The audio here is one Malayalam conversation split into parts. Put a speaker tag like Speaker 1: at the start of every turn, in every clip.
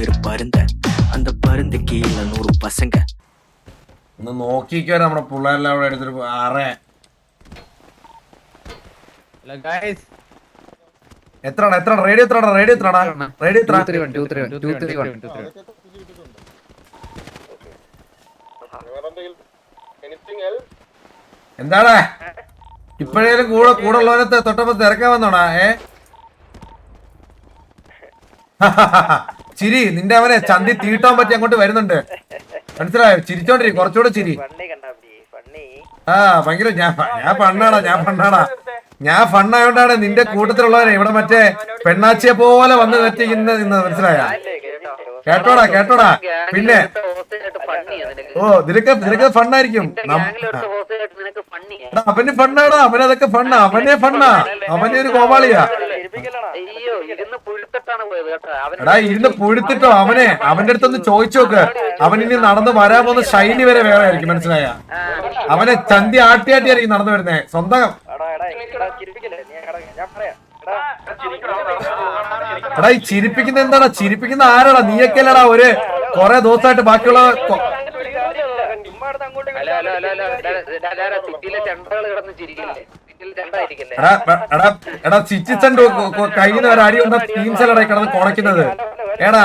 Speaker 1: பேரு பருந்த அந்த பருந்து கீழ 100 பசங்க
Speaker 2: ഒന്ന് നോക്കിക്കോ നമ്മുടെ പിള്ളേരെല്ലാം അവിടെ എടുത്തിട്ട് ആറേ എത്ര റേഡിയോ എത്രടാ റേഡിയോ എത്ര എന്താടാ ഇപ്പോഴേലും കൂടെ ഉള്ളവനെ തൊട്ടപ്പോ തിരക്കാൻ വന്നോടാ ചിരി നിന്റെ അവനെ ചന്തി തീട്ടാൻ പറ്റി അങ്ങോട്ട് വരുന്നുണ്ട് മനസ്സിലായോ ചിരിച്ചോണ്ടിരി കുറച്ചുകൂടെ ചിരി ആ ഭയങ്കര ഞാൻ ഫണ്ണായോണ്ടാണ് നിന്റെ കൂട്ടത്തിലുള്ളവനെ ഇവിടെ മറ്റേ പെണ്ണാച്ചിയെ പോലെ വന്ന് നിന്നത് മനസ്സിലായ കേട്ടോടാ പിന്നെ ഓ നിനക്ക് ഫണ്ണായിരിക്കും അവന് ഫണ്ണാടാ അവനതൊക്കെ ഫണ്ണാ അവനെ ഒരു കോമാളിയാ എടാ ഇരുന്ന് പുഴുത്തിട്ടോ അവന്റെ അടുത്തൊന്ന് ചോദിച്ചു നോക്ക് അവനിനി നടന്ന് വരാൻ പോകുന്ന ശൈലി വരെ വേറെ ആയിരിക്കും മനസ്സിലായ അവനെ ചന്തി ആട്ടിയായിരിക്കും നടന്നു വരുന്നേ സ്വന്തം എടാ ഈ ചിരിപ്പിക്കുന്ന എന്താടാ ചിരിപ്പിക്കുന്ന ആരാടാ നീയൊക്കെ അല്ലടാ ഒരു കൊറേ ദിവസമായിട്ട് ബാക്കിയുള്ള എടാ ചിച്ചിച്ചണ്ട് കഴിയുന്ന ഒരു അടി കൊണ്ട ടീംസല്ലടാ കിടന്ന് കുണയ്ക്കുന്നത് ഏടാ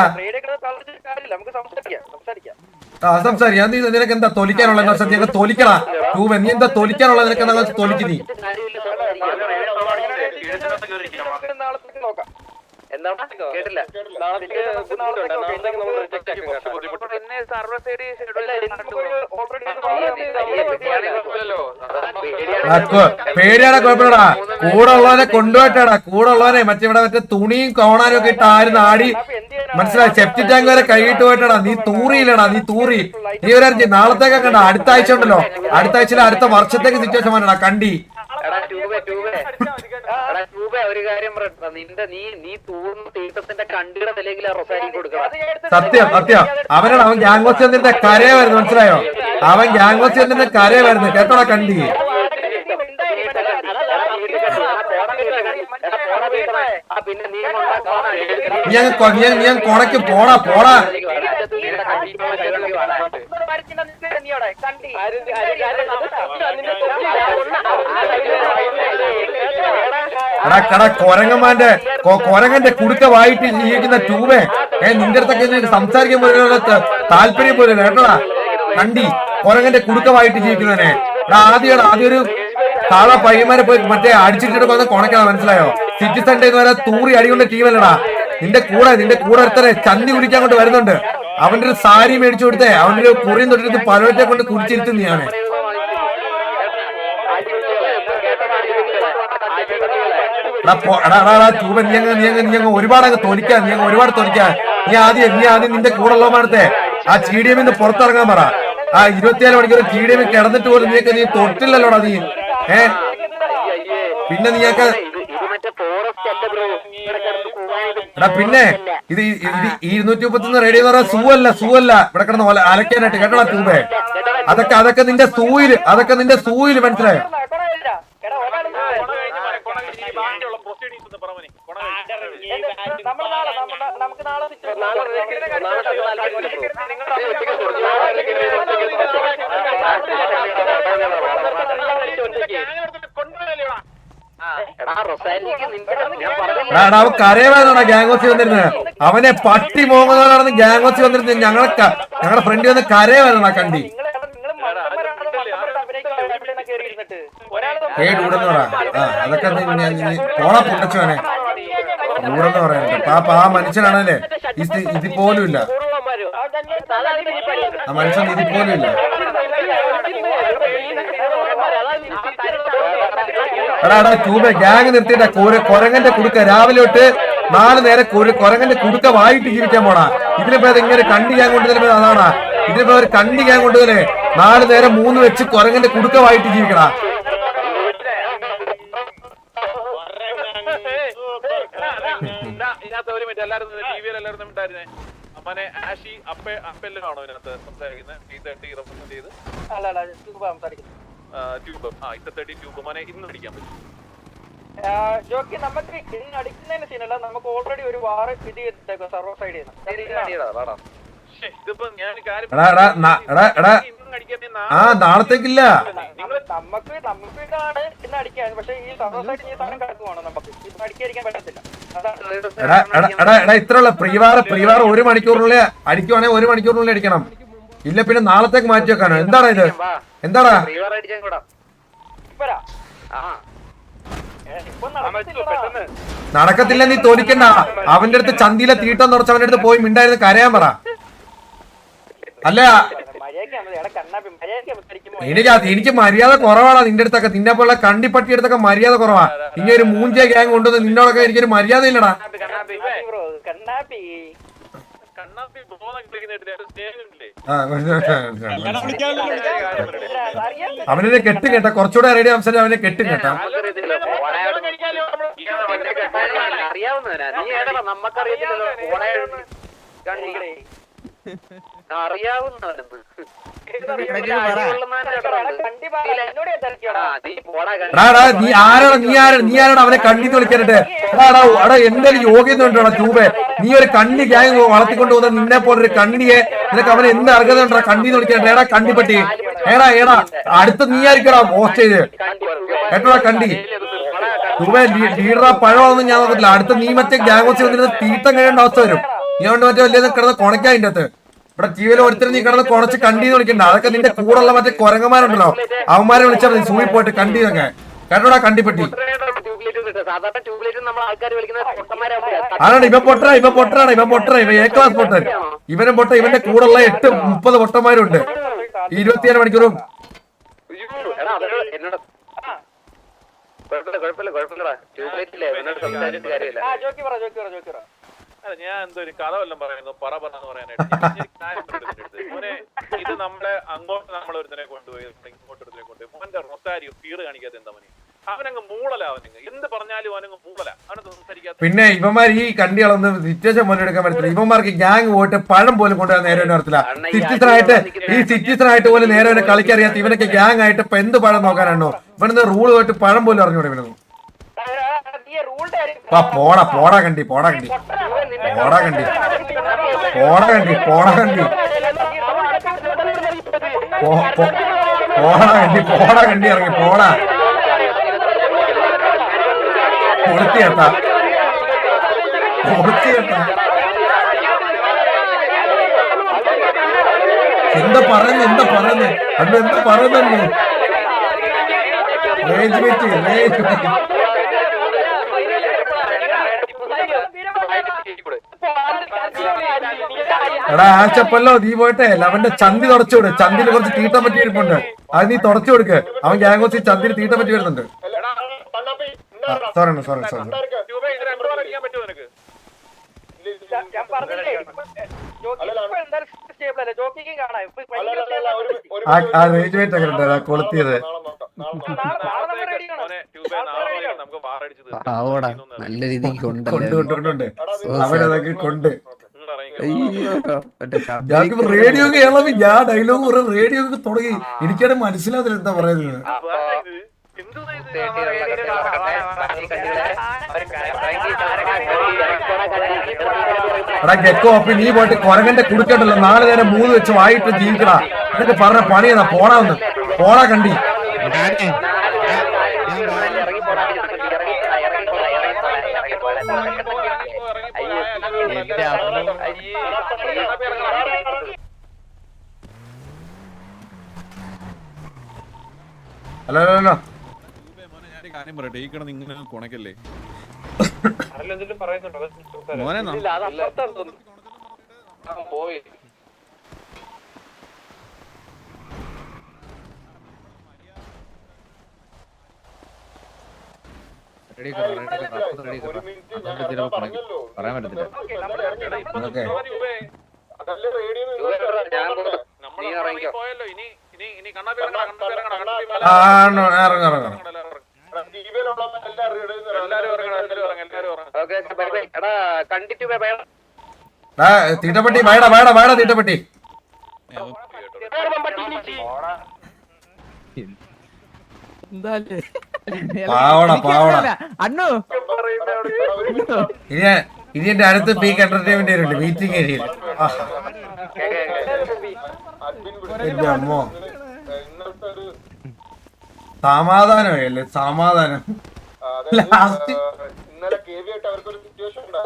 Speaker 2: സംസാരിക്കാം നിനക്ക് എന്താ തൊലിക്കാനുള്ള ഞങ്ങൾ തൊലിക്കടാ ടൂബ് നീ എന്താ തൊലിക്കാനുള്ള നിനക്ക് എന്താ തൊലിക്ക് നീ
Speaker 3: കേട്ടില്ല
Speaker 2: പേടിയാടാ കുഴപ്പമില്ലടാ കൂടെ ഉള്ളവനെ കൊണ്ടുപോയിട്ടാടാ കൂടെ ഉള്ളവനെ മറ്റേ തുണിയും കോണാനും ഒക്കെ ഇട്ട് ആരും ആടി മനസ്സിലായി സെപ്റ്റി ടാങ്ക് വരെ കൈയിട്ട് പോയിട്ടാടാ നീ തൂറിയില്ലടാ നീ ഒരു നാളത്തേക്ക് കണ്ട അടുത്ത ആഴ്ച ഉണ്ടല്ലോ അടുത്ത ആഴ്ചയിലെ അടുത്ത വർഷത്തേക്ക് സിറ്റുവേഷൻ വന്നടാ കണ്ടി ഒരു കാര്യം പറയണ്ട നീ തൂർന്ന് തീർത്ഥത്തിന്റെ കണ്ടിയുടെ വിലയെങ്കിലും റൊസാരി കൊടുക്കണം സത്യം അവൻ ഗ്യാങ്സ് ചെന്നിന്റെ കരയായിരുന്നു മനസ്സിലായോ അവൻ ഗ്യാങ്സ് ചെന്നിന്റെ കരയായിരുന്നു കേട്ടോടാ കണ്ടി നീ കൊണക്ക് പോടാ കൊരങ്ങന്റെ കുടുക്ക വായിട്ട് ജീവിക്കുന്ന ട്യൂബേ നിന്റെ അടുത്തൊക്കെ സംസാരിക്കാൻ പോലും താല്പര്യം പോലും കേട്ടോടാ കണ്ടി കൊരങ്ങന്റെ കുടുക്ക വായിട്ട് ജീവിക്കുന്നവനെ ആദ്യം ഒരു താഴെ പയ്യന്മാരെ പോയി മറ്റേ അടിച്ചിട്ട് വന്ന് കൊണക്കണം മനസ്സിലായോ സിറ്റി സൺഡേ എന്ന് പറയാൻ തൂറി അടികൊണ്ട ടീമല്ലടാ നിന്റെ കൂടെ ഒരുത്തരെ ചന്തി കുടിക്കാൻ കൊണ്ട് വരുന്നുണ്ട് അവന്റെ ഒരു സാരി മേടിച്ചു കൊടുത്തേ അവന്റെ ഒരു കുറിയും തൊട്ടിട്ട് പലവറ്റെ കൊണ്ട് കുടിച്ചിരുത്തുന്നതാണ് ട്യൂബ നീ ഒരുപാട് തോലിക്കാൻ നീ ആദ്യം നിന്റെ കൂടെ ഉള്ളവന്മാരത്തെ ആ GDM ന്ന് പുറത്തിറങ്ങാൻ പറ ആ 24 മണിക്കൂർ GDM കിടന്നിട്ട് പോലും നീ തൊട്ടില്ലല്ലോടാ നീ പിന്നെ നീയൊക്കെ എടാ പിന്നെ ഇത് 231 റേഡിയോ എന്ന് പറഞ്ഞാൽ സൂവല്ല ഇവിടെ കിടന്ന് അലക്കാനായിട്ട് കേട്ടോടാ ട്യൂബേ അതൊക്കെ നിന്റെ സൂയില് മനസ്സിലായോ അവൻ കരയാനാണ് ഗ്യാങ്സ് വന്നിരുന്നത് അവനെ പട്ടി മോങ്ങുന്നവരാണെന്ന് ഗ്യാങ്സ് വന്നിരുന്നത് ഞങ്ങളുടെ ഫ്രണ്ട് വന്ന് കരയാനാ കണ്ടി ഡൂടെന്ന് പറ അതൊക്കെ പോണ പൊട്ടച്ചോനെ ഡൂടെന്ന് പറയാനുണ്ട് ആ മനുഷ്യനാണല്ലേ ഇതിപ്പോലും ഇല്ല ആ മനുഷ്യൻ ഇതിപ്പോലും ഇല്ല എടാ ട്യൂബ് ഗ്യാങ് നിർത്തിയിട്ട കൊരങ്ങന്റെ കുടുക്ക രാവിലെ തൊട്ട് 4 നേരം കൊരങ്ങന്റെ കുടുക്ക വായിട്ട് ജീവിക്കാൻ പോടാ ഇതിനിപ്പോ ഇങ്ങനെ കണ്ടി ഗ്യാങ് കൊണ്ടുവരുമ്പോ അതാണാ ഇതിനിപ്പോ ഒരു കണ്ടി ഗ്യാങ് കൊണ്ടുവരെ 4 നേരം 3 വെച്ച് കൊരങ്ങന്റെ കുടുക്ക വായിട്ട് ജീവിക്കടാ
Speaker 3: ട്യൂബ് ഇന്ന് പിടിക്കാൻ പറ്റും
Speaker 4: ജോക്കി നമുക്ക് ഇന്ന് അടിക്കുന്നതിന് സീനല്ല, നമുക്ക് ഓൾറെഡി ഒരു വാർ ഇത് ചെയ്തിട്ടേക്കോ സർവർ സൈഡിൽ
Speaker 2: ആ നാളത്തേക്കില്ല.
Speaker 4: നമുക്ക് ഇതാണ് ഇന്ന് അടിക്കാൻ, പക്ഷെ ഈ സർവർ സൈഡിൽ ഈ സാധനം കിടക്കുവാണ്, നമുക്ക് ഇപ്പൊ അടിക്കാതിരിക്കാൻ പറ്റത്തില്ല.
Speaker 2: എടാ ഇത്രയുള്ള പ്രീവാർ 1 മണിക്കൂറിനുള്ളിൽ അടിക്കുവാണെങ്കിൽ 1 മണിക്കൂറിനുള്ളിൽ അടിക്കണം. ഇല്ല പിന്നെ നാളത്തേക്ക് മാറ്റി വെക്കാനോ? എന്താടാ ഇത്? എന്താടാ നടക്കത്തില്ല, നീ തോന്നിക്കണ്ട. അവന്റെ അടുത്ത് ചന്തിയിലെ തീട്ടം തുടച്ച് അവന്റെ അടുത്ത് പോയി മിണ്ടായിരുന്നു കരയാൻ പറ. അല്ല എനിക്ക് മര്യാദ കുറവാണ് നിന്റെ അടുത്തൊക്കെ. നിന്നെ പോലുള്ള കണ്ടിപ്പട്ടി അടുത്തൊക്കെ മര്യാദ കുറവാ. ഇനി ഒരു മൂഞ്ച ഗ്യാങ് കൊണ്ടുവന്ന് നിന്നോടൊക്കെ എനിക്കൊരു മര്യാദ ഇല്ലടാ. അവനെ കെട്ടും കേട്ടാ, കുറച്ചുകൂടെ റെഡി സംസാരിച്ച് അവനെ കെട്ടും കേട്ടാ.
Speaker 3: അറിയാവുന്നവനാ നീ ഏതാ? നമ്മക്കറിയത്തില്ലല്ലോ. അറിയാവുന്നവനെന്ന്
Speaker 2: നീ ആരാണ് അവനെ കണ്ണിന്ന് വിളിക്കാനിട്ട്? എടാ എന്തായാലും യോഗ്യതയുണ്ടോ ട്യൂബേ? നീ ഒരു കണ്ണി ഗ്യാങ് വളർത്തിക്കൊണ്ട് പോകുന്ന നിന്നെ പോലൊരു കണ്ണിയെ നിനക്ക് അവന് എന്ത് അർഹതയുണ്ടോ കണ്ണിന്ന് വിളിക്കാനിട്ട്? ഏടാ കണ്ടിപ്പറ്റി, ഏടാ അടുത്ത് നീ ആയിരിക്കടാ പോസ്റ്റ് ചെയ്ത് കേട്ടോടാ കണ്ടി. ട്യൂബേ ലീഡറാ പഴമൊന്നും ഞാൻ നോക്കത്തില്ല. അടുത്ത നീ മറ്റേ ഗ്യാങ് വെച്ച് വന്നിരുന്ന തീട്ടം കഴിയേണ്ട അവസ്ഥ വരും. നീ കൊണ്ട് മറ്റേ വലിയ കിടന്ന് കൊണയ്ക്കാൻ അതിന്റെ അകത്ത്. ഇവിടെ ടിവിയിൽ ഒരുത്തരം നീ കിടന്ന് കുറച്ച് കണ്ടീന്ന് വിളിക്കണ്ട. അതൊക്കെ നിന്റെ കൂടെയുള്ള മറ്റേ കുരങ്ങന്മാരുണ്ടല്ലോ, അവന്മാരെ വിളിച്ചാൽ മതി സൂയി പോയിട്ട് കണ്ടീന്നൊക്കെ കേട്ടോടാ കണ്ടിപ്പറ്റി. അതാണ് ഇവൻ പൊട്ടറ ഇവൻ എ ക്ലാസ് പൊട്ടൻ. ഇവനും പൊട്ട, ഇവന്റെ കൂടെയുള്ള 30 പൊട്ടന്മാരുണ്ട് 24 മണിക്കൂറും.
Speaker 5: ഞാൻ എന്തോ ഒരു കഥ വല്ലതും പറയുന്നു പറയാന്ന് പറയാനായിട്ട്. ഇത് നമ്മളെ അങ്ങോട്ട് നമ്മളൊരുത്തനെ കൊണ്ടുപോയി ഇങ്ങോട്ട് കൊണ്ടുപോയി മോന്റെ റൊസാരിയോ പീറ് കാണിക്കാത്ത എന്താ മതി? അവനങ്ങ് മൂളല, അവനങ്ങ് എന്ത് പറഞ്ഞാലും അവനങ്ങ് മൂളല, അവനൊന്നും സംസാരിക്കാത്ത.
Speaker 2: പിന്നെ ഇവന്മാർ ഈ കണ്ടികളൊന്നും സിറ്റുവേഷൻ പോലെ എടുക്കാൻ പറ്റില്ല. ഇവന്മാർക്ക് ഗ്യാങ് പോയിട്ട് പഴം പോലും കൊണ്ടുപോകാൻ നേരെ വരത്തില്ല. സിറ്റിസനായിട്ട് പോലും നേരെ കളിക്കറിയാത്ത ഇവനൊക്കെ ഗ്യാങ് ആയിട്ട് ഇപ്പൊ എന്ത് പഴം നോക്കാനാണോ? ഇവനൊന്ന് റൂള് പോയിട്ട് പഴം പോലും അറിഞ്ഞൂടെ ഇവനൊന്നും. പോടാ കണ്ടി ഇറങ്ങി പോടാ കൊടുത്തിയേട്ടാ. എന്താ പറയുന്നത് അന്ന് എന്താ പറയുന്നു? എടാ ആച്ചപ്പല്ലോ നീ പോയിട്ടെ അവന്റെ ചന്തി തുടച്ചുവിട്. ചന്തിയിൽ കുറച്ച് തീട്ടം പറ്റി ഇരിപ്പുണ്ട്, അത് നീ തുടച്ചു കൊടുക്ക്. അവൻ ഗ്യാങ്ങോസ് ചന്തിയിൽ തീട്ടം പറ്റി വരുന്നുണ്ട്. സോറി കൊളുത്തിയത്.
Speaker 1: നല്ല രീതിക്ക്
Speaker 2: കൊണ്ട് അവനതൊക്കെ കൊണ്ട് റേഡിയോ കേരളം. ഞാൻ ഡയലോഗ് കുറെ റേഡിയോ ഒക്കെ തുടങ്ങി. എനിക്കത് മനസ്സിലാവില്ല എന്താ പറയുന്നത്. എടാ ഗെക്കോ അപ്പൊ നീ പോയിട്ട് കൊരങ്ങന്റെ കുടുക്കണ്ടല്ലോ 4 നേരം 3 വെച്ച് വായിട്ട് ജീവിക്കടാ. എന്നൊക്കെ പറഞ്ഞ പണിയെന്നാ. പോടാ കണ്ടി. ഹലോ
Speaker 6: കാര്യം പറയട്ടെ, ഈ കിടന്ന് ഇങ്ങനെ കൊണക്കല്ലേ
Speaker 3: പോയി.
Speaker 6: പറയാൻ പറ്റത്തില്ല.
Speaker 5: പോയല്ലോ ഇനി കണ്ണാപ്പി
Speaker 2: തീട്ടപ്പെട്ടി വേടാ തീട്ടപ്പെട്ടി.
Speaker 1: എന്താ
Speaker 2: പാവണ
Speaker 7: അണ്ണു
Speaker 2: ഇനി എന്റെ അടുത്ത് പീക്ക് എന്റർടൈൻമെന്റ് ഉണ്ട് മീറ്റിംഗ് ഏരിയയിൽ. എന്റെ അമ്മോ സമാധാനമല്ലേ സമാധാനം. ലാസ്റ്റ്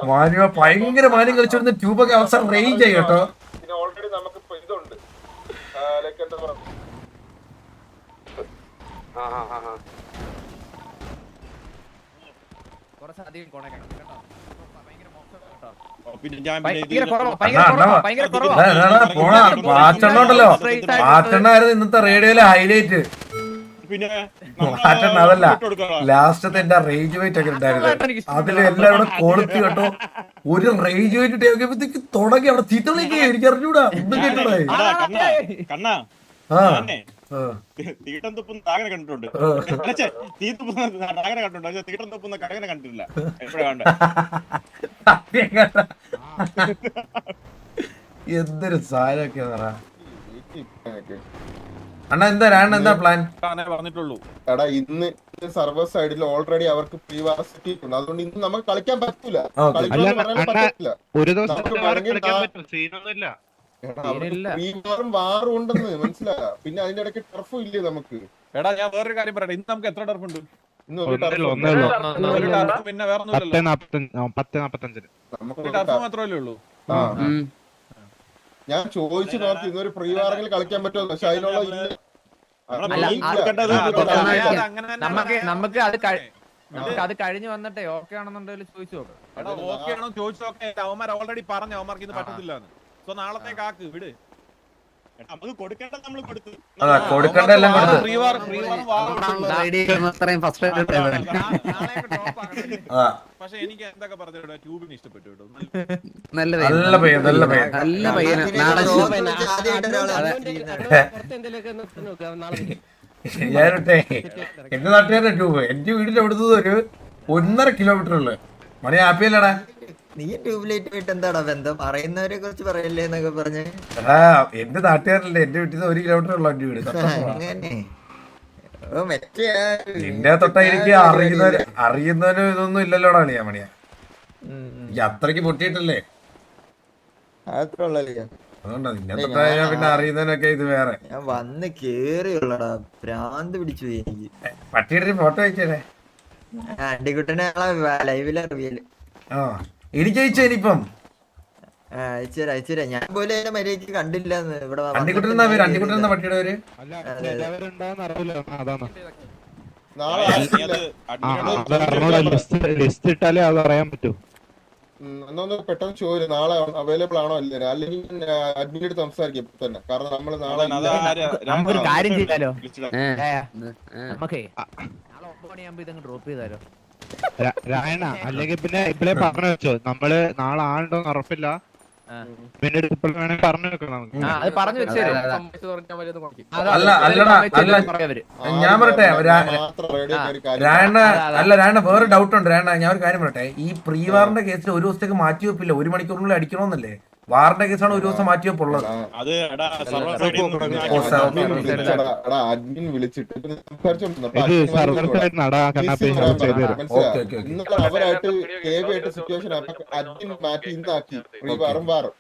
Speaker 2: മാനുവ ഭയങ്കര മാനം കളിച്ചോണ്ട് ട്യൂബൊക്കെ അവസാനം റേഞ്ച് ആയി കേട്ടോ.
Speaker 5: ഓൾറെഡി നമുക്ക് ഇതുണ്ട് ലൈക്ക് എന്താ പറയുക
Speaker 7: കുറച്ചധികം കൊണക്കണം കേട്ടോ.
Speaker 6: പിന്നെ ഞാൻ
Speaker 7: ഭയങ്കര കുറവാ,
Speaker 2: പോണ പാച്ചെണ്ണുണ്ടല്ലോ, പാച്ചെണ്ണായിരുന്നു ഇന്നത്തെ റേഡിയോയിലെ ഹൈലൈറ്റ്.
Speaker 6: പിന്നെ
Speaker 2: പാച്ചെണ്ണ അതല്ല, ലാസ്റ്റത്തെ എന്റെ റേഞ്ച് വെയിറ്റ് ഒക്കെ ഉണ്ടായിരുന്നു. അതില് എല്ലാവരും കൊളുത്തി കേട്ടോ. ഒരു റേഞ്ച് വെയിറ്റ് ടേക്കുമ്പോഴത്തേക്ക് തുടങ്ങി അവിടെ തീറ്റളിക്ക് എനിക്ക് അറിഞ്ഞൂടാ ഒന്നും കേട്ടൂടായി.
Speaker 6: കണ്ണാ
Speaker 2: ആ
Speaker 6: തീട്ടം തുപ്പുന്ന താങ്ങനെ കണ്ടിട്ടുണ്ട്, തീ തുപ്പുന്ന താങ്ങനെ കണ്ടിട്ടുണ്ട്, തീട്ടം തുപ്പുന്ന കടകനെ കണ്ടിട്ടില്ല. എപ്പോഴാ കണ്ട
Speaker 2: എന്തൊരു സാധനമൊക്കെ അണ്ണാ. എന്താ പ്ലാൻ?
Speaker 6: പറഞ്ഞിട്ടുള്ളൂ.
Speaker 5: എടാ ഇന്ന് സർവർ സൈഡിൽ ഓൾറെഡി അവർക്ക് പ്രീ വാർ സെറ്റ് ഉണ്ട്. അതുകൊണ്ട് ഇന്ന് നമുക്ക് കളിക്കാൻ പറ്റൂല.
Speaker 8: ഒരു ദിവസം
Speaker 5: പ്രീ വാറും വാറും ഉണ്ടെന്ന് മനസ്സിലായ. പിന്നെ അതിന്റെ ഇടയ്ക്ക് ടർഫും ഇല്ലേ നമുക്ക്.
Speaker 6: എടാ ഞാൻ വേറൊരു കാര്യം പറയട്ടെ, ഇന്ന് നമുക്ക് എത്ര ടർഫ് ഉണ്ട്?
Speaker 5: ഇന്ന് ഒരു ടർഫ്
Speaker 6: പിന്നെ വേറെ ടർഫ് മാത്രമല്ലേ ഉള്ളൂ.
Speaker 5: ഞാൻ ചോദിച്ചു നോക്കി ഇന്നൊരു പ്രീ വാറിൽ കളിക്കാൻ പറ്റുമോ, പക്ഷെ അതിനുള്ള
Speaker 7: നമുക്ക് അത് കഴിഞ്ഞ് വന്നിട്ടേ ഓക്കെ ആണെന്നുണ്ടെങ്കിൽ ചോദിച്ചു നോക്കാം.
Speaker 6: ഓക്കെ ആണോ ചോദിച്ചു നോക്കേ. അവന്മാർ ഓൾറെഡി പറഞ്ഞു അവന്മാർക്ക് ഇത് പറ്റത്തില്ല. സോ നാളത്തേക്ക് ആക്ക് വിട്. നമുക്ക് കൊടുക്കേണ്ടത് നമ്മൾ കൊടുത്തു.
Speaker 2: കൊടുക്കേണ്ട എല്ലാം കൊടുത്തു.
Speaker 6: പക്ഷെ എനിക്ക് എന്തൊക്കെ പറഞ്ഞു ട്യൂബിന് ഇഷ്ടപ്പെട്ടു കേട്ടോ.
Speaker 2: നല്ല പയ്യൻ ഞാനട്ടെ എന്റെ നാട്ടുകാരുടെ ട്യൂബ് എന്റെ വീടിന്റെ അവിടുത്തെ ഒരു 1.5 കിലോമീറ്റർ ഉള്ളു. മണി ഹാപ്പിയല്ലടാ?
Speaker 9: നീ ട്യൂബ്ലൈറ്റ് പോയിട്ട് എന്താടാ ബന്ധം? പറയുന്നവരെ കുറിച്ച് പറയല്ലേ എന്നൊക്കെ പറഞ്ഞ്.
Speaker 2: എന്റെ നാട്ടുകാരല്ലേ, എന്റെ വീട്ടിൽ 1 കിലോമീറ്റർ ഉള്ളു എന്റെ വീട്.
Speaker 9: അങ്ങനെ
Speaker 2: നിന്റെ തൊട്ട എനിക്ക് അറിയുന്നവനും ഇതൊന്നും ഇല്ലല്ലോടാ നീ മണിയാ. ഈ അത്രക്ക് പൊട്ടിയിട്ടല്ലേ, അതുകൊണ്ടാ നിന്നെ തൊട്ട പിന്നെ അറിയുന്നവനൊക്കെ ഇത് വേറെ.
Speaker 9: ഞാൻ വന്ന് കേറിയുള്ളടാ, ഭ്രാന്ത് പിടിച്ചു പോയി എനിക്ക്.
Speaker 2: പട്ടിയുടെ ഫോട്ടോ അയച്ചേ.
Speaker 9: അണ്ടിക്കുട്ടനെ ലൈവിലെ റിവ്യൂല്
Speaker 2: എനിക്ക് അയച്ചേ. ഇനിയിപ്പം
Speaker 9: അയച്ചുതരാ. ഞാൻ പോലും അതിനെ മര്യാദക്ക് കണ്ടില്ല. ഇവിടെ
Speaker 2: അണ്ടിക്കുട്ടൻ പട്ടിയുടെ പേര്
Speaker 8: ലിസ്റ്റ് ഇട്ടാലേ അത് അറിയാൻ പറ്റൂ.
Speaker 5: എന്നൊന്ന് പെട്ടെന്ന് ചോദിച്ചു നാളെ അവൈലബിൾ ആണോ അല്ലേ, അല്ലെങ്കിൽ അഡ്മിനോട് സംസാരിക്കും ഇപ്പൊ തന്നെ. കാരണം നമ്മള് നാളെ
Speaker 7: നമുക്കൊരു കാര്യം ചെയ്താലോ, നമുക്കേ നാളെ 9 മണിയാകുമ്പോ ഇതങ്ങ് ഡ്രോപ്പ് ചെയ്താലോ
Speaker 8: രായണ? അല്ലെങ്കിൽ പിന്നെ ഇപ്പഴേ പറഞ്ഞു വെച്ചോ, നമ്മള് നാളെ ആളുണ്ടോന്ന് ഉറപ്പില്ല. പിന്നീട് ഇപ്പോൾ വേണമെങ്കിൽ പറഞ്ഞു വെക്കണം നമുക്ക്.
Speaker 7: അത് പറഞ്ഞു വെച്ചേ.
Speaker 2: ഞാൻ പറയട്ടെ രായണ വേറെ ഡൗട്ട് ഉണ്ട്. രായണ ഞാൻ ഒരു കാര്യം പറയട്ടെ, ഈ പ്രീ വാറിന്റെ കേസിൽ ഒരു ദിവസത്തേക്ക് മാറ്റി വെപ്പില്ല, 1 മണിക്കൂറിനുള്ളിൽ അടിക്കണമെന്നല്ലേ? വാറിന്റെ കേസാണ് ഒരു ദിവസം മാറ്റി വെപ്പുള്ളത്.
Speaker 5: അഡ്മിൻ വിളിച്ചിട്ട് അവരായിട്ട് സിറ്റുവേഷൻ അഡ്മിൻ മാറ്റി ഇന്നാക്കി വാറും വാറും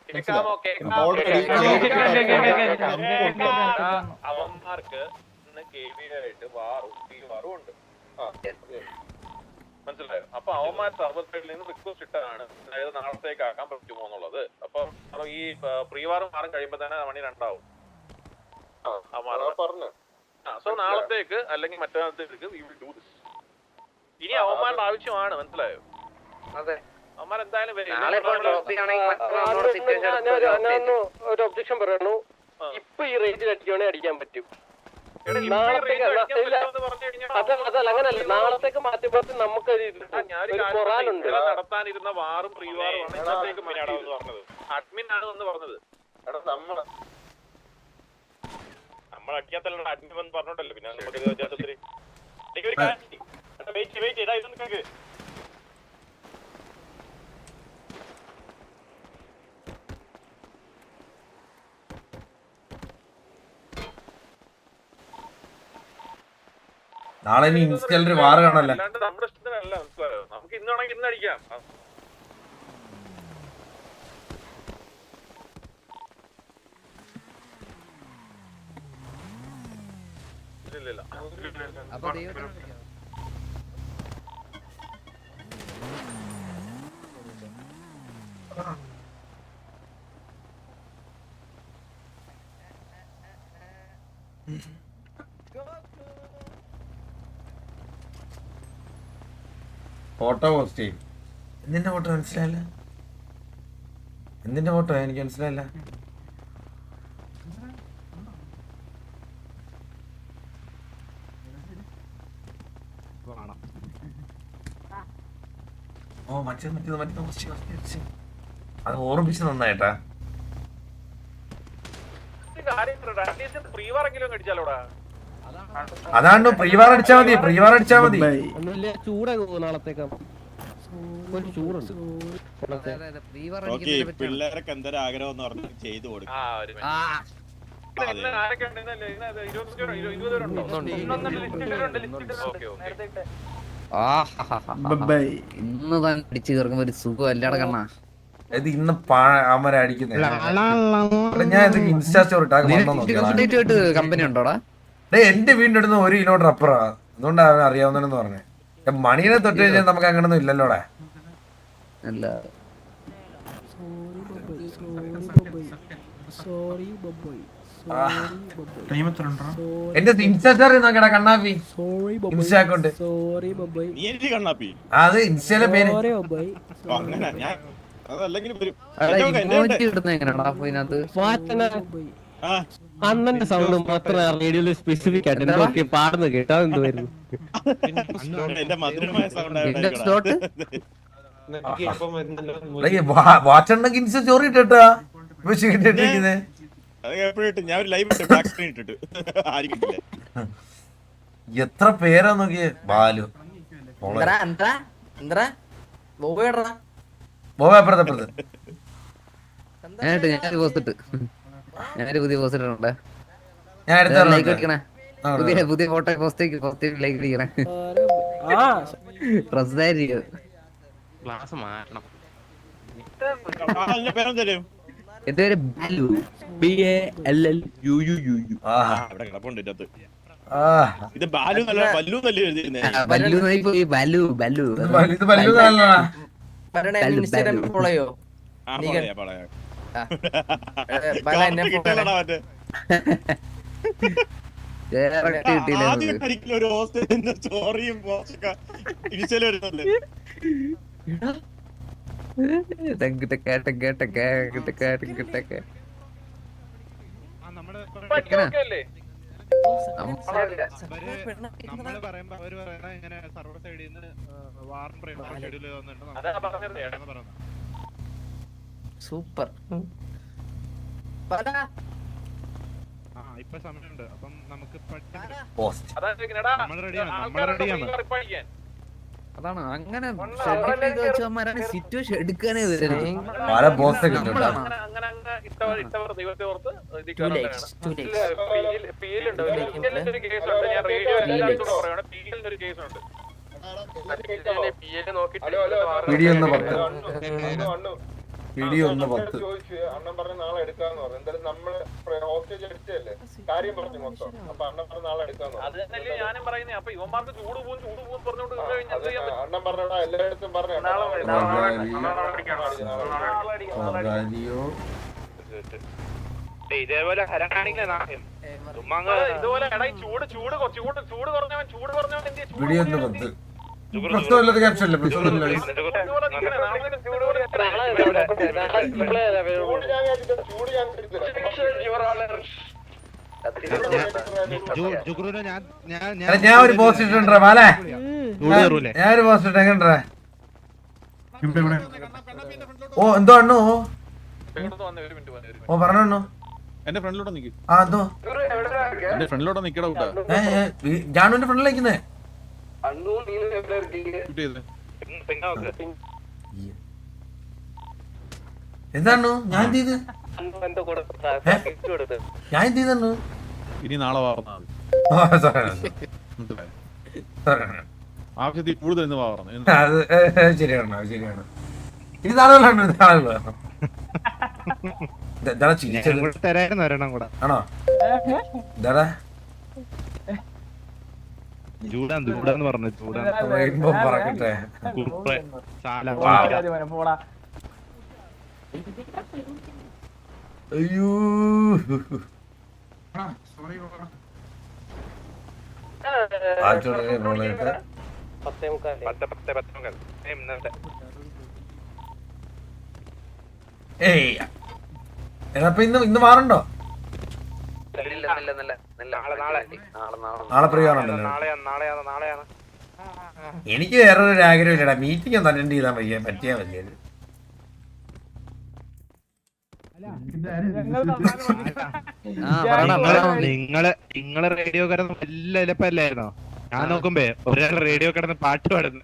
Speaker 5: അവന്മാർക്ക് ഉണ്ട്. മനസ്സിലായോ? അപ്പൊ അവന്മാർ സർവർ സൈഡിൽ നിന്ന് റിക്വസ്റ്റ് ഇട്ടതാണ്, അതായത് നാളത്തേക്ക് ആക്കാൻ പറ്റുമോ എന്നുള്ളത്. അപ്പൊ ഈ പ്രീവാറും മാറും കഴിയുമ്പോ തന്നെ മണി 2 ആവും. സോ നാളത്തേക്ക് അല്ലെങ്കിൽ മറ്റന്നാളത്തേക്ക് വി വിൽ ഡു ദിസ്. ഇനി അവന്മാരുടെ ആവശ്യമാണ്, മനസ്സിലായോ?
Speaker 3: അതെ,
Speaker 5: അവന്മാർ എന്തായാലും
Speaker 4: ഒരു ഒബ്ജക്ഷൻ പറയണു. ഇപ്പൊ ഈ റേഞ്ചിൽ അടിക്കുവാണെങ്കിൽ അടിക്കാൻ പറ്റും. അതല്ല, അങ്ങനല്ല. നാളത്തേക്ക് മാറ്റിപ്പോ നമുക്ക്
Speaker 5: നടത്താനിരുന്ന വാറും പ്രീവാറും ആണ് ഇന്നത്തേക്ക് പറഞ്ഞത്. അഡ്മിൻ ആണ് എന്ന് പറഞ്ഞത്. നമ്മൾ അടിക്കാത്തല്ലോ, അഡ്മിൻ വന്ന് പറഞ്ഞോണ്ടല്ലോ. പിന്നെ നമുക്ക്
Speaker 2: നാളെ ഇനി ഇൻസ്റ്റയിൽ ഒരു വാറ് കാണല്ലേ.
Speaker 5: അല്ലാണ്ട് നമ്മുടെ ഇഷ്ടത്തിനല്ല, മനസ്സിലായോ? നമുക്ക് ഇന്ന് വേണമെങ്കിൽ ഇന്ന് അടിക്കാം. ഇല്ല
Speaker 7: അപ്പൊ ദൈവത്തിന് വിളിക്കാം.
Speaker 2: ഫോട്ടോ പോസ്റ്റ് ചെയ്യും. എന്തിന്റെ ഫോട്ടോ മനസ്സിലായില്ല? എന്തിന്റെ ഫോട്ടോ എനിക്ക് മനസ്സിലായില്ല. ഓ മറ്റേ അത് ഓർമ്മിച്ച് നന്നായിട്ടാ.
Speaker 5: പ്രീവാറെങ്കിലും അടിച്ചാലോടാ.
Speaker 2: അതാണ്ടോ പ്രീവാർ അടിച്ചാ മതി, പ്രീവാർ അടിച്ചാ മതി.
Speaker 6: പിള്ളേരൊക്കെ എന്തൊരു ആഗ്രഹം എന്ന് പറഞ്ഞാൽ ചെയ്തു കൊടുക്കും.
Speaker 5: ആരൊക്കെ ഉണ്ട്? ഇന്നല്ലേ 20 പേരുണ്ടോ?
Speaker 7: ഇന്ന് താൻ അടിച്ചു കയറുമ്പോ ഒരു സുഖം അല്ലാടെ കണ്ണാ.
Speaker 2: ഇത് ഇന്ന് അമര അടിക്കുന്നേ. ഞാൻ ഇത് ഇൻസ്റ്റാ സ്റ്റോറി
Speaker 7: കമ്പനി ഉണ്ടോടാ?
Speaker 2: എന്റെ വീടിന്റെ അടുത്ത് 1 കിലോമീറ്റർ അപ്പുറമാ. അതുകൊണ്ട് അവൻ അറിയാവുന്നതെന്ന് പറഞ്ഞേ. മണീനെ തൊട്ട് കഴിഞ്ഞാൽ നമുക്ക് അങ്ങനൊന്നും ഇല്ലല്ലോടെ.
Speaker 7: അല്ല
Speaker 2: എന്റെ ഇൻസ്റ്റാ സ്റ്റോറി നോക്കടാ കണ്ണാപ്പി. ഇൻസ്റ്റാ അക്കൗണ്ട്
Speaker 6: നീ എനിക്ക് കണ്ണാപ്പി
Speaker 2: അത് ഇൻസ്റ്റയിലെ പേര്.
Speaker 6: അങ്ങനെ ഞാൻ അതല്ലെങ്കിൽ
Speaker 7: ഇടുന്ന എങ്ങനെയാടാ ഇതിനകത്ത്?
Speaker 4: അണ്ണന്റെ സൗണ്ട് മാത്രം റേഡിയോയില് സ്പെസിഫിക് ആയിട്ട് എന്തൊക്കെ പാടുന്നത് കേട്ടോ. എന്തുവായിരുന്നു
Speaker 6: എന്റെ മധുരമായ സൗണ്ട്
Speaker 2: വാച്ചുണ്ടെങ്കിൽ ഇൻസ്റ്റ സ്റ്റോറി ഇട്ടാ ഇട്ടിരിക്കുന്നേ.
Speaker 6: അത് എപ്പോഴും ഞാൻ ഒരു ലൈവ് ഇട്ട് ബ്ലാക്ക് സ്ക്രീൻ ഇട്ടിട്ട് ആയിരിക്കില്ല.
Speaker 2: എത്ര പേരാ നോക്കിയേ. ബാലു അപ്പുറത്ത്
Speaker 7: ഞാനൊരു പോസ്റ്റ് ഇട്ട്. ഞാനൊരു പുതിയ പോസ്റ്റ് ഇട്ടുണ്ട്.
Speaker 2: ഞാൻ
Speaker 7: ലൈക്ക് അടിക്കണേ. പുതിയ ഫോട്ടോ പോസ്റ്റ് ലൈക്ക് അടിക്കണേ. പ്രസിദ്ധ
Speaker 4: ക്ലാസ് മാറ്റണം.
Speaker 6: പേരെന്തരും
Speaker 7: എന്റെ പേര് ബാലു. BALLUU.
Speaker 6: അവിടെ കിടപ്പുണ്ട് ഇതിനകത്ത്. ഇത് ബാലു നല്ല ബല്ലു നല്ല എഴുതിയിരുന്നേ.
Speaker 7: ബാലു ബാലു
Speaker 2: ഇത് വലിയ നല്ലതാ.
Speaker 6: കിട്ടലടാ മറ്റേ ആദ്യം ഒരിക്കലും ഒരു ഹോസ്റ്റലിന്റെ സ്റ്റോറിയും പോസ്റ്റൊക്കെ ഇനിഷ്യല് വരുന്നല്ലേ. നമ്മള് പറയുമ്പോ അവര് പറയണ ഇങ്ങനെ സർവർ സൈഡിൽ നിന്ന് വാറൻ ഷെഡ്യൂൾ തന്നിട്ട്
Speaker 7: സൂപ്പർ.
Speaker 6: ഇപ്പൊ സമയമുണ്ട്. അപ്പം നമുക്ക്
Speaker 7: അതാണ് അങ്ങനെ സിറ്റുവേഷൻ എടുക്കാനേ
Speaker 3: അണ്ണൻ പറഞ്ഞ നാളെ എടുക്കാന്ന് പറഞ്ഞു. എന്തായാലും നമ്മള് ഹോസ്റ്റേജ് എടുത്തല്ലേ കാര്യം പറഞ്ഞു മൊത്തം. അപ്പൊ അണ്ണൻ പറഞ്ഞ നാളെ എടുക്കാന്ന് പറഞ്ഞു.
Speaker 5: ഞാനും പറയുന്നേ. അപ്പൊ ഇവന്മാർക്ക് ചൂട് പോകും പറഞ്ഞോണ്ട്
Speaker 3: അണ്ണൻ പറഞ്ഞ എല്ലായിടത്തും പറഞ്ഞു.
Speaker 6: ഇതേപോലെ ഹരം കാണിക്കില്ല.
Speaker 5: ഇതുപോലെ ചൂട് കുറഞ്ഞവൻ
Speaker 2: പ്രശ്നമില്ലാത്ത ക്യാപ്ഷനല്ലേ. പ്രശ്നമില്ല. ഞാൻ ഒരു പോസ്റ്റ് ഇട്ടിട്ടുണ്ടേ ബാലേ. ഞാൻ ഒരു പോസ്റ്റ് ഇട്ട് എങ്ങനെ. ഓ എന്തോ അണ്ണു. ഓ പറഞ്ഞോ.
Speaker 6: എന്റെ ഫ്രണ്ടിലോട്ട് നിൽക്കും.
Speaker 2: ആ എന്തോ
Speaker 6: എന്റെ ഫ്രണ്ടിലോട്ട് നിക്കടാ.
Speaker 2: ജാനുവിന്റെ ഫ്രണ്ടിലേക്കുന്നേ. എന്താണു ഞാൻ എന്ത് ചെയ്ത്? ഞാൻ എന്ത് ചെയ്തു?
Speaker 6: ഇനി നാളെ ആവശ്യത്തിൽ കൂടുതൽ എന്ന് പറഞ്ഞു
Speaker 2: അത് ശരിയാണ് അത് ശരിയാണ്. ഇത് നാളുകളാണ് ഇത് നാളുകളാണ്. ഇതാ ചിരിച്ചത്
Speaker 8: തരായിരുന്നു ഒരെണ്ണം കൂടെ.
Speaker 2: ആണോ? ഇതാടാ
Speaker 8: ചൂടാന്ന് പറഞ്ഞു. ചൂടാ
Speaker 2: റെയിൻബോ പറക്കട്ടെ. അയ്യോ ആറ്റോടെ മോളായിട്ട് ഏയ് അപ്പൊ ഇന്ന് മാറുണ്ടോ? നാളെ പ്രിയാണല്ലോ. എനിക്ക് വേറൊരു ആഗ്രഹം ഇല്ലടാ, മീറ്റിംഗ് ഒന്ന് അറ്റൻഡ് ചെയ്താൽ പറ്റിയാ മതി.
Speaker 8: നിങ്ങള് റേഡിയോ കിടന്ന് വല്ല ഇലപ്പല്ലായിരുന്നോ? ഞാൻ നോക്കുമ്പോ ഒരാൾ റേഡിയോ കിടന്ന് പാട്ട് പാടുന്നു.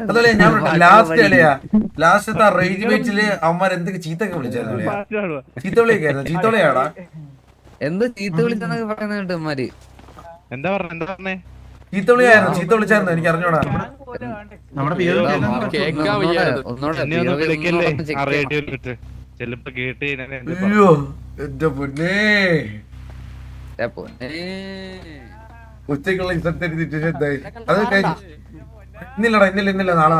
Speaker 2: അതല്ലേ ഞാൻ ലാസ്റ്റ് അല്ലയാ, ലാസ്റ്റത്തെ റേഞ്ച് വെച്ചില് അവന്മാർ എന്തൊക്കെ ചീത്തൊക്കെ വിളിച്ചായിരുന്നു. ചീത്ത വിളിയൊക്കെയായിരുന്നു. ചീത്തവിളിയാടാ.
Speaker 7: എന്ത് ചീത്ത വിളിച്ചെന്നൊക്കെ പറയുന്നുണ്ട് അമ്മമാര്.
Speaker 8: എന്താ പറഞ്ഞേ?
Speaker 2: ചീത്ത വിളിച്ചായിരുന്നു. എനിക്ക് അറിഞ്ഞോടാ.
Speaker 8: ചെലപ്പോ കേട്ട്
Speaker 2: അയ്യോ എന്റെ പൊന്നേ, ഉച്ചക്കുള്ള ഇസത്തെടുത്തിട്ട് എന്തായി? അത് കഴിഞ്ഞു. ഇന്നില്ല നാളെ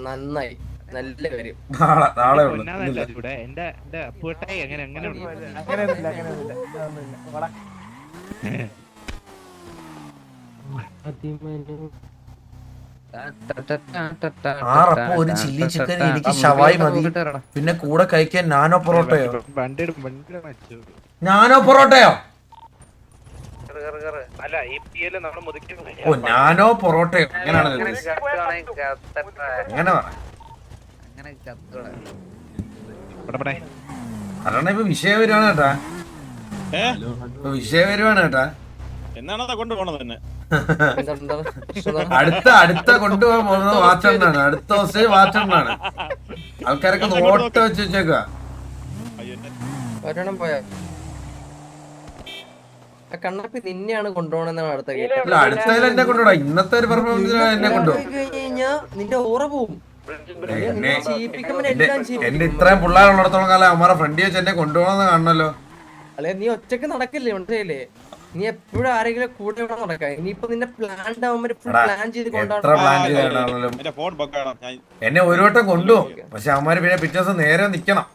Speaker 4: നന്നായി, നല്ല കാര്യം.
Speaker 2: നാളെ ഉള്ളു.
Speaker 8: എന്റെ അപ്പൂട്ടായി എങ്ങനെ
Speaker 2: ആറപ്പോ ഒരു ചില്ലി ചിക്കൻ, എനിക്ക് ഷവായി മതി. പിന്നെ കൂടെ കഴിക്കാൻ നാനോ പൊറോട്ടയോ? നാനോ പൊറോട്ടയോ? ഓ നാനോ പൊറോട്ടയോ? അങ്ങനെയാണ് അങ്ങനെ അതാണ് ഇപ്പൊ വിഷയം വരുവാണ് കേട്ടാ. വിഷയം വരുവാണ് കേട്ടാ.
Speaker 6: എന്നാണ് കൊണ്ടുപോണത് തന്നെ.
Speaker 2: അടുത്ത കൊണ്ടുപോകാൻ പോകുന്നത് വാച്ചണ്ണാണ്. അടുത്ത ദിവസം വാച്ചണ്ണാണ്. ആൾക്കാരൊക്കെ നോട്ട് വെച്ച് വെച്ചേക്ക.
Speaker 4: ഒരെണ്ണം പോയാ കണ്ണപ്പി നിന്നെയാണ് കൊണ്ടുപോകണെന്നാണ് അടുത്ത
Speaker 2: അല്ല അടുത്തതിൽ എന്നെ കൊണ്ടുപോടാ. ഇന്നത്തെ ഒരു പെർഫോമൻസിന് എന്നെ കൊണ്ടുപോകും.
Speaker 4: നിന്റെ ഓറ പോവും.
Speaker 2: എന്റെ ഇത്രയും പിള്ളേരുള്ളിടത്തോളം കാലം അമ്മമാരെ ഫ്രണ്ട് വെച്ച് എന്നെ കൊണ്ടുപോകണമെന്ന് കാണണല്ലോ.
Speaker 4: അല്ലെ നീ ഒറ്റക്ക് നടക്കില്ലേ മനസ്സിലേ? നീ എപ്പോഴും ആരെങ്കിലും കൂടെ ഇവിടെ നടക്കാം. ഇനിയിപ്പോ നിന്നെ പ്ലാൻ പ്ലാൻ ചെയ്ത്
Speaker 2: എത്ര പ്ലാൻ ചെയ്താലും എന്നെ ഒരു വട്ടം കൊണ്ടുപോകും. പക്ഷെ അമ്മമാര് പിന്നെ പിറ്റേ ദിവസം നേരെ നിക്കണം.